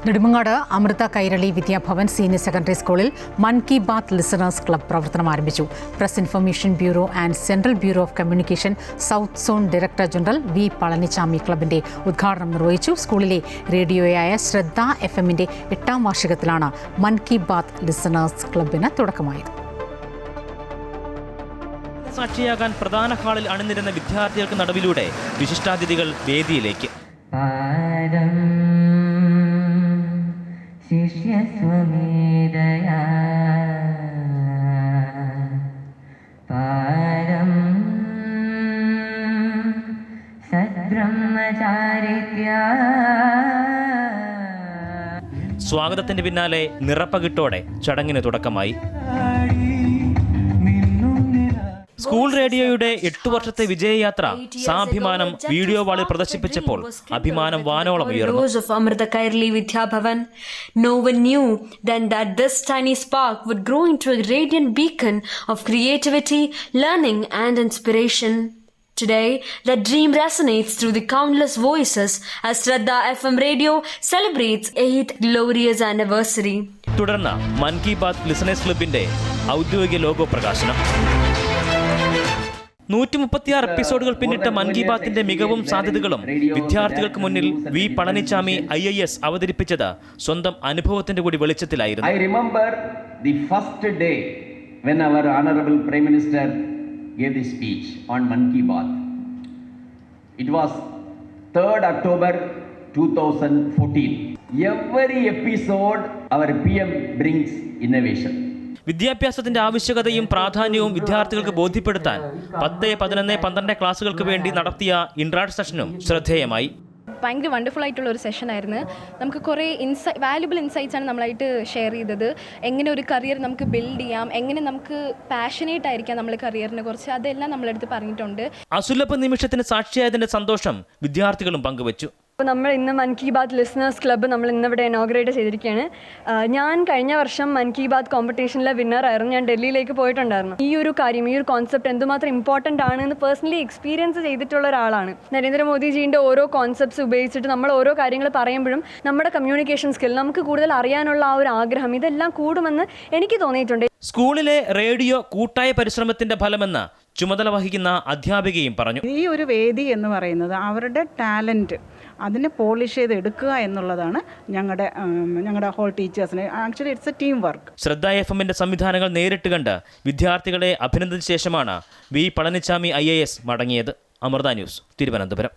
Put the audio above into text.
Nedumangad Amrita Kairali Vidyabhavan senior secondary സ്കൂളിൽ Mann Ki Baat listeners club പ്രവർത്തനം ആരംഭിച്ചു. Press information bureau and central bureau of communication south zone director general V Palanichamy ക്ലബിന്റെ ഉദ്ഘാടനം നിർവഹിച്ചു. സ്കൂളിലെ റേഡിയോയായ ശ്രദ്ധ FM-ന്റെ 8ാം വാർഷികത്തിലാണ് മൻ കി ബാത്ത് ലിസണേഴ്സ് ക്ലബിന് തുടക്കമായത്. സാക്ഷിയാകാൻ പ്രധാന ഹാളിൽ അണിനിരുന്ന വിദ്യാർത്ഥികൾക്ക് നടുവിലൂടെ വിശിഷ്ടാതിഥികൾ വേദിയിലേക്ക്. ശിഷ്യസ്വമേധയാ പാരം സദ്ബ്രഹ്മചാരിത്യാ. സ്വാഗതത്തിന്റെ പിന്നാലെ നിറപ്പകിട്ടോടെ ചടങ്ങിന് തുടക്കമായി. സ്കൂൾ റേഡിയോയുടെ 8 വർഷത്തെ വിജയയാത്ര സാഭിമാനം വീഡിയോ വാളിൽ പ്രദർശിപ്പിച്ചപ്പോൾ അഭിമാനം വാനോളം ഉയർന്നു. Amrita Kairali Vidyabavan, no one knew then that this tiny spark would grow into a radiant beacon of creativity, learning and inspiration. Today, that dream resonates through the countless voices as Shraddha FM radio celebrates 8th glorious anniversary. തുടർന്ന് മൻ Ki Baat listeners ക്ലബിന്റെ ഔദ്യോഗിക logo പ്രകാശനം. 136 എപ്പിസോഡുകൾ പിന്നിട്ട മൻ കി ബാത്തിന്റെ മികവും സാധ്യതകളും വിദ്യാർത്ഥികൾക്ക് മുന്നിൽ വി പളനിച്ചാമി IAS അവതരിപ്പിച്ചത് സ്വന്തം അനുഭവത്തിന്റെ കൂടി വെളിച്ചത്തിലായിരുന്നു. I remember the first day when our honorable Prime Minister gave the speech on Man Ki Baat. It was 3rd October 2014. Every episode our PM brings innovation. വിദ്യാഭ്യാസത്തിന്റെ ആവശ്യകതയും പ്രാധാന്യവും വിദ്യാർത്ഥികൾക്ക് ബോധ്യപ്പെടുത്താൻ 10, 11, 12 ക്ലാസുകൾക്ക് വേണ്ടി നടത്തിയ ഇൻട്രാക്ട് സെഷനും ശ്രദ്ധേയമായി. ഭയങ്കര വണ്ടർഫുൾ ആയിട്ടുള്ള ഒരു സെഷൻ ആയിരുന്നു. നമുക്ക് കുറേ വാല്യുബിൾ ഇൻസൈറ്റ്സ് ആണ് നമ്മളായിട്ട് ഷെയർ ചെയ്തത്. എങ്ങനെ ഒരു കരിയർ നമുക്ക് ബിൽഡ് ചെയ്യാം, എങ്ങനെ നമുക്ക് പാഷനേറ്റ് ആയിരിക്കാം നമ്മൾ കരിയറിനെ കുറിച്ച്, അതെല്ലാം നമ്മളെടുത്ത് പറഞ്ഞിട്ടുണ്ട്. അസുലഭ നിമിഷത്തിന് സാക്ഷിയായതിന്റെ സന്തോഷം വിദ്യാർത്ഥികളും പങ്കുവച്ചു. അപ്പോൾ നമ്മൾ ഇന്ന് മൻ കി ബാത്ത് ലിസണേഴ്സ് ക്ലബ്ബ് നമ്മൾ ഇന്നിവിടെ ഇനോഗ്രേറ്റ് ചെയ്തിരിക്കുകയാണ്. ഞാൻ കഴിഞ്ഞ വർഷം മൻ കി ബാത്ത് കോമ്പറ്റീഷനിലെ വിന്നറായിരുന്നു. ഞാൻ ഡൽഹിയിലേക്ക് പോയിട്ടുണ്ടായിരുന്നു. ഈ ഒരു കോൺസെപ്റ്റ് എന്തുമാത്രം ഇമ്പോർട്ടൻ്റ് ആണ് എന്ന് പേഴ്സണലി എക്സ്പീരിയൻസ് ചെയ്തിട്ടുള്ള ഒരാളാണ്. നരേന്ദ്രമോദിജീൻ്റെ ഓരോ കോൺസെപ്റ്റ്സ് ഉപയോഗിച്ചിട്ട് നമ്മൾ ഓരോ കാര്യങ്ങൾ പറയുമ്പോഴും നമ്മുടെ കമ്മ്യൂണിക്കേഷൻ സ്കിൽ, നമുക്ക് കൂടുതൽ അറിയാനുള്ള ആ ഒരു ആഗ്രഹം, ഇതെല്ലാം കൂടുമെന്ന് എനിക്ക് തോന്നിയിട്ടുണ്ട്. സ്കൂളിലെ റേഡിയോ കൂട്ടായ പരിശ്രമത്തിന്റെ ഫലമെന്ന് ചുമതല വഹിക്കുന്ന അധ്യാപികയും പറഞ്ഞു. ഈ ഒരു വേദി എന്ന് പറയുന്നത് അവരുടെ ടാലൻറ്റ് അതിനെ പോളിഷ് ചെയ്ത് എടുക്കുക എന്നുള്ളതാണ് ഞങ്ങളുടെ ഹോൾ ടീച്ചേഴ്സിന്. Actually it's A team work. ശ്രദ്ധ FM-ന്റെ സംവിധാനങ്ങൾ നേരിട്ട് കണ്ട് വിദ്യാർത്ഥികളെ അഭിനന്ദിച്ച ശേഷമാണ് വി പളനിച്ചാമി IAS മടങ്ങിയത്. അമൃത ന്യൂസ്, തിരുവനന്തപുരം.